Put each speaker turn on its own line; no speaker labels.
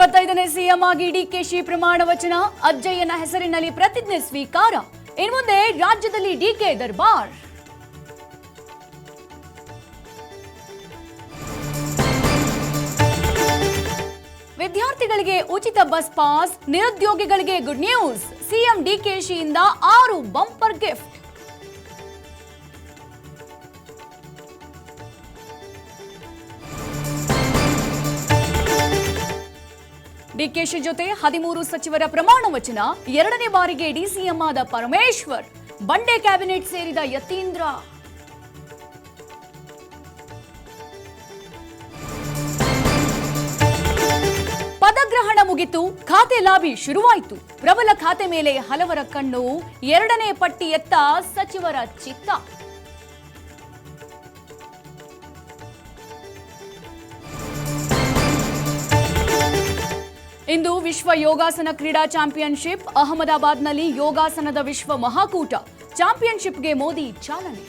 25ನೇ CM ಆಗಿ ಡಿಕೆಶಿ ಪ್ರಮಾಣ ವಚನ, ಅಜ್ಜಯ್ಯನ ಹೆಸರಿನಲ್ಲಿ ಪ್ರತಿಜ್ಞೆ ಸ್ವೀಕಾರ. ಇನ್ನು ಮುಂದೆ ರಾಜ್ಯದಲ್ಲಿ ಡಿಕೆ ದರ್ಬಾರ್. ವಿದ್ಯಾರ್ಥಿಗಳಿಗೆ ಉಚಿತ ಬಸ್ ಪಾಸ್, ನಿರುದ್ಯೋಗಿಗಳಿಗೆ ಗುಡ್ ನ್ಯೂಸ್. ಸಿಎಂ ಡಿಕೆಶಿಯಿಂದ 6 ಬಂಪರ್ ಗಿಫ್ಟ್. ಡಿಕೆಶಿ ಜೊತೆ 13 ಸಚಿವರ ಪ್ರಮಾಣ ವಚನ. 2ನೇ ಬಾರಿಗೆ ಡಿಸಿಎಂ ಆದ ಪರಮೇಶ್ವರ್. ಬಂಡೆ ಕ್ಯಾಬಿನೆಟ್ ಸೇರಿದ ಯತೀಂದ್ರ. ಪದಗ್ರಹಣ ಮುಗಿತು, ಖಾತೆ ಲಾಬಿ ಶುರುವಾಯಿತು. ಪ್ರಬಲ ಖಾತೆ ಮೇಲೆ ಹಲವರ ಕಣ್ಣು. 2ನೇ ಪಟ್ಟಿಯತ್ತ ಸಚಿವರ ಚಿತ್ತ. ಇಂದು ವಿಶ್ವ ಯೋಗಾಸನ ಕ್ರೀಡಾ ಚಾಂಪಿಯನ್ಶಿಪ್. ಅಹಮದಾಬಾದ್ನಲ್ಲಿ ಯೋಗಾಸನದ ವಿಶ್ವ ಮಹಾಕೂಟ. ಚಾಂಪಿಯನ್ಶಿಪ್ಗೆ ಮೋದಿ ಚಾಲನೆ.